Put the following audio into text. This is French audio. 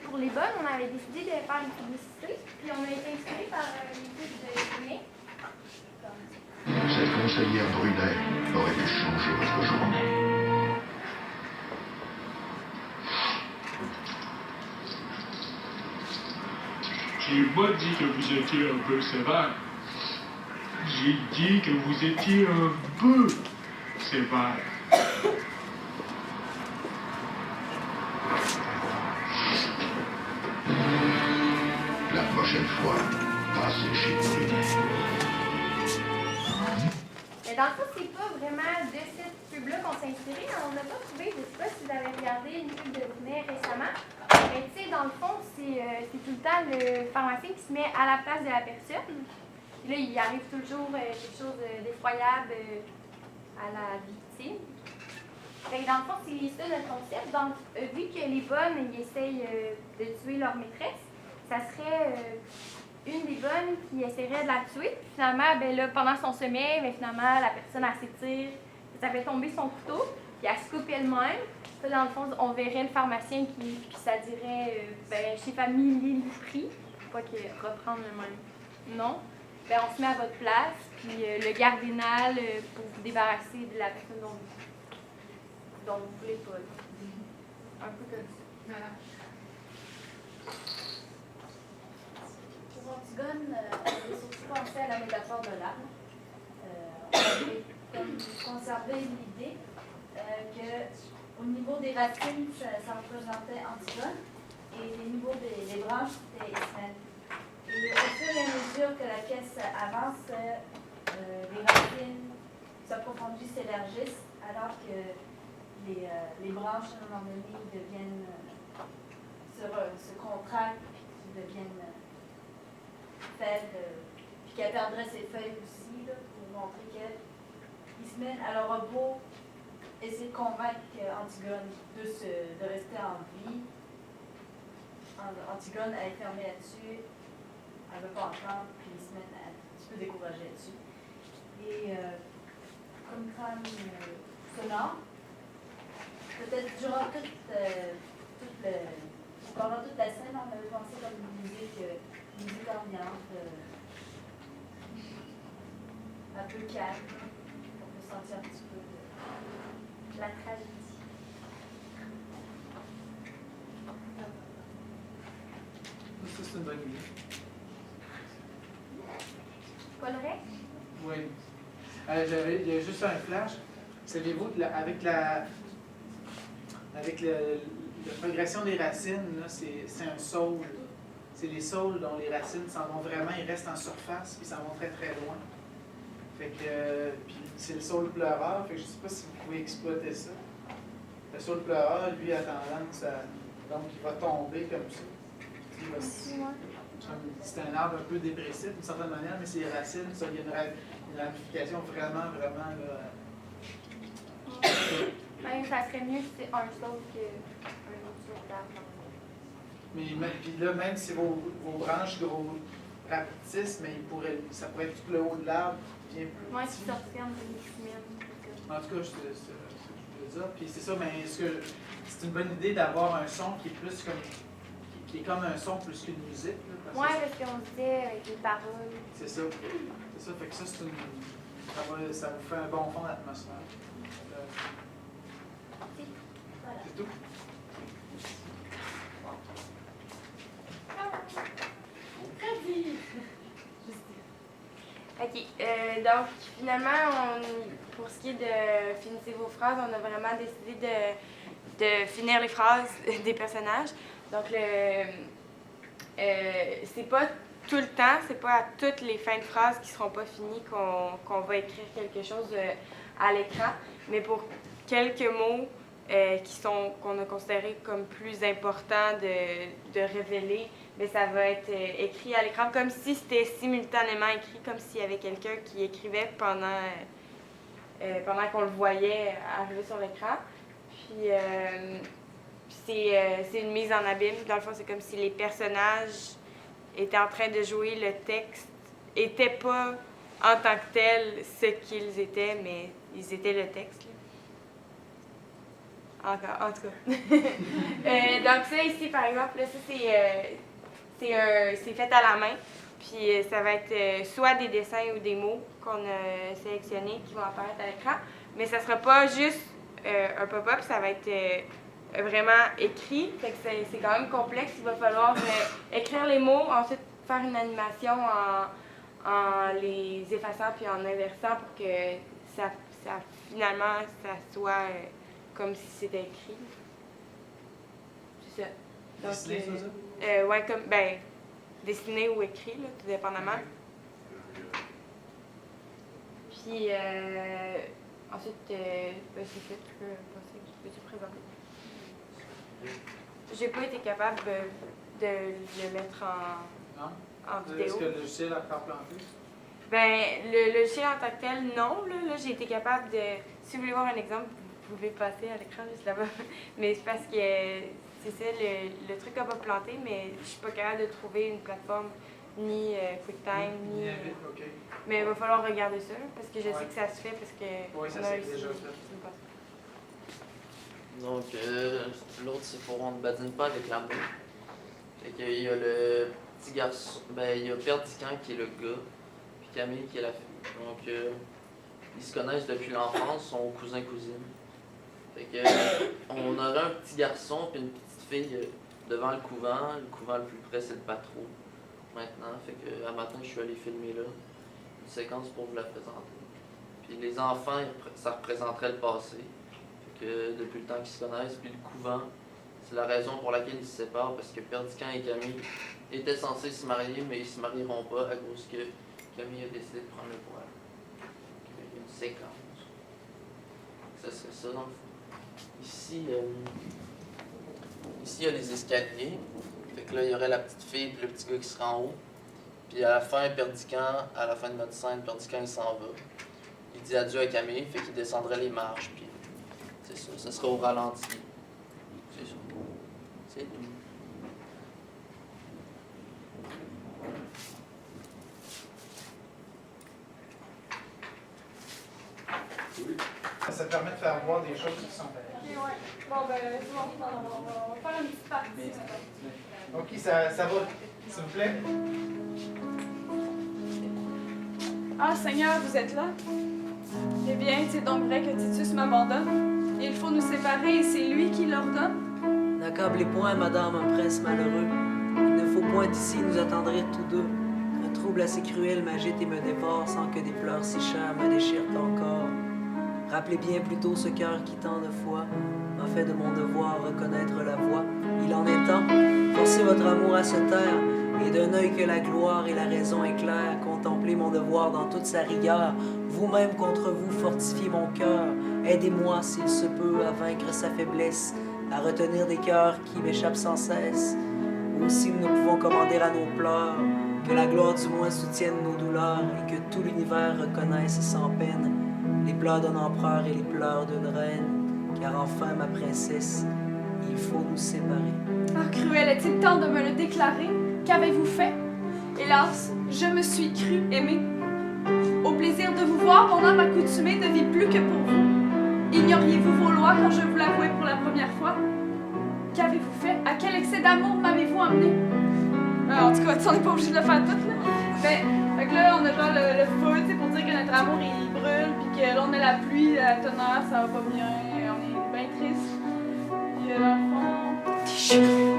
Pour les bonnes, on avait décidé de faire une publicité, puis on a été inspiré par l'équipe de Guinée. Cette conseillère Brunet aurait pu changer votre journée. J'ai pas dit que vous étiez un peu sévère. J'ai dit que vous étiez un peu sévère. La prochaine fois, passez chez Brunet. Mais dans le fond, c'est pas vraiment de cette pub-là qu'on s'est inspiré. On n'a pas trouvé, je sais pas si vous avez regardé une pub de Brunet récemment. Mais tu sais, dans le fond, c'est tout le temps le pharmacien qui se met à la place de la personne. Puis là, il arrive toujours quelque chose d'effroyable à la victime. Fait que dans le fond, c'est ça notre concept. Donc, vu que les bonnes, ils essayent de tuer leur maîtresse, ça serait une des bonnes qui essaierait de la tuer. Puis finalement, ben là, pendant son sommeil, ben finalement, la personne, elle s'étire, ça fait tomber son couteau, puis elle se coupe elle-même. Puis dans le fond, on verrait le pharmacien puis ça dirait chez Famille Prix, pas que reprendre le même nom. Ben, on se met à votre place, puis le cardinal pour vous débarrasser de la personne dont vous voulez pas. Un peu comme ça. Voilà. Pour Antigone, on avait surtout pensé à la métaphore de l'arme. On avait comme conservé l'idée qu'au niveau des racines, ça représentait Antigone, et au niveau des branches, c'était Ismène. Et au fur et à mesure que la pièce avance, les racines s'approfondissent, s'élargissent, alors que les branches, à un moment donné, deviennent, se contractent, puis deviennent faibles, puis qu'elle perdrait ses feuilles aussi, là, pour montrer qu'Ismène, elle aura beau essayer de convaincre Antigone de rester en vie. Antigone, elle est fermée là-dessus. Elle ne veut pas entendre, puis Ismène, elle est un petit peu découragée là-dessus. Et comme crâne sonore, peut-être durant pendant toute la scène, on avait pensé comme une musique ambiante, un peu calme, on peut sentir un petit peu de la tragédie. Ça, c'est une bonne idée. Paul Ray? Oui. Il y a juste un flash. Savez-vous, avec la progression des racines, là, c'est un saule. C'est les saules dont les racines s'en vont vraiment, ils restent en surface, puis ils s'en vont très très loin. Fait que, puis c'est le saule pleureur, fait que je ne sais pas si vous pouvez exploiter ça. Le saule pleureur, lui, a tendance à. Donc, il va tomber comme ça. C'est un arbre un peu dépressif d'une certaine manière, mais ses racines, ça, il y a une ramification vraiment, vraiment. Là, Même, ça serait mieux si c'est un saule qu'un autre saule d'arbre. mais puis là, même si vos branches rapetissent, mais ça pourrait être tout le haut de l'arbre bien plus. Moi, qui sortirait entre les semaines. En tout cas, c'est ce que je voulais dire. Puis c'est ça, mais c'est une bonne idée d'avoir un son qui est plus comme. Qui est comme un son plus qu'une musique. Oui, parce qu'on disait avec les paroles. C'est ça. C'est ça. Fait que ça, ça vous fait un bon fond d'atmosphère. Voilà. C'est tout. OK. Donc, finalement, pour ce qui est de finir vos phrases, on a vraiment décidé de finir les phrases des personnages. Donc, c'est pas tout le temps, c'est pas à toutes les fins de phrases qui seront pas finies qu'on va écrire quelque chose à l'écran, mais pour quelques mots qu'on a considérés comme plus importants de révéler, mais ça va être écrit à l'écran comme si c'était simultanément écrit, comme s'il y avait quelqu'un qui écrivait pendant qu'on le voyait arriver sur l'écran. Puis c'est une mise en abîme. Dans le fond, c'est comme si les personnages étaient en train de jouer le texte, n'étaient pas en tant que tels ce qu'ils étaient, mais ils étaient le texte. Là. Encore, en tout cas. Donc ça ici, par exemple, là, ça c'est fait à la main. Puis ça va être soit des dessins ou des mots qu'on a sélectionnés qui vont apparaître à l'écran. Mais ça sera pas juste un pop-up, ça va être vraiment écrit. Fait que c'est quand même complexe. Il va falloir écrire les mots, ensuite faire une animation en les effaçant puis en inversant pour que finalement ça soit comme si c'était écrit. C'est ça. Donc, Dessiné, c'est ça? ouais, comme, dessiné ou écrit, là, tout dépendamment. Puis, ensuite, c'est ça, tu peux-tu présenter? J'ai pas été capable de le mettre en vidéo. Est-ce que le logiciel a encore planté? Le logiciel en tant que tel, non. Là, j'ai été capable de... Si vous voulez voir un exemple, vous pouvez passer à l'écran juste là-bas. Mais c'est parce que c'est ça, le truc n'a pas planté, mais je suis pas capable de trouver une plateforme ni QuickTime, ni... OK. Mais il va falloir regarder ça, parce que je sais que ça se fait, parce que... Oui, ça on a s'est réussi. déjà fait. Donc, l'autre, c'est pour on ne badine pas avec la main. Fait qu'il y a le petit garçon, il y a Perdican qui est le gars, puis Camille qui est la fille. Donc, ils se connaissent depuis l'enfance, sont cousins-cousines. Fait que, on aurait un petit garçon puis une petite fille devant le couvent. Le couvent le plus près, c'est le patro, maintenant. Fait que, à matin, je suis allé filmer là, une séquence pour vous la présenter. Puis les enfants, ça représenterait le passé. Que depuis le temps qu'ils se connaissent, puis le couvent, c'est la raison pour laquelle ils se séparent, parce que Perdican et Camille étaient censés se marier, mais ils se marieront pas à cause que Camille a décidé de prendre le voile. Donc, il y a une séquence. Ça serait ça dans le fond. Ici, il y a les escaliers. Fait que là, il y aurait la petite fille et le petit gars qui sera en haut. Puis à la fin, Perdican, à la fin de notre scène, Perdican il s'en va. Il dit adieu à Camille, fait qu'il descendrait les marches. Puis c'est ça, ça sera au ralenti. C'est ça. C'est tout. Ça permet de faire voir des choses qui sont pareilles. Ok, ouais. Bon, c'est bon, on va faire une petite partie. OK, ça va, s'il vous plaît? Ah, Seigneur, vous êtes là? Eh bien, c'est donc vrai que Titus m'abandonne. Il faut nous séparer et c'est lui qui l'ordonne. N'accablez point, madame, un prince malheureux. Il ne faut point ici nous attendrir tous deux. Un trouble assez cruel m'agite et me dévore sans que des pleurs si chers me déchirent encore. Rappelez bien plutôt ce cœur qui tant de fois m'a fait de mon devoir reconnaître la voie. Il en est temps, forcez votre amour à se taire, et d'un œil que la gloire et la raison éclairent, contemplez mon devoir dans toute sa rigueur. Vous-même contre vous fortifiez mon cœur. Aidez-moi, s'il se peut, à vaincre sa faiblesse, à retenir des cœurs qui m'échappent sans cesse. Aussi nous ne pouvons commander à nos pleurs, que la gloire du moins soutienne nos douleurs, et que tout l'univers reconnaisse sans peine les pleurs d'un empereur et les pleurs d'une reine, car enfin, ma princesse, il faut nous séparer. Ah, cruel, est-il temps de me le déclarer? Qu'avez-vous fait? Hélas, je me suis cru aimée. Au plaisir de vous voir, mon âme accoutumée ne vit plus que pour vous. Ignoriez-vous vos lois quand je vous l'avouais pour la première fois? Qu'avez-vous fait? À quel excès d'amour m'avez-vous amené? En tout cas, on n'est pas obligé de le faire tout, là. Mais, fait que là, on a genre le feu, tu sais, pour dire que notre amour, il brûle, puis que là, on met la pluie, la tonnerre, ça va pas bien, on est bien triste. Puis, dans le fond...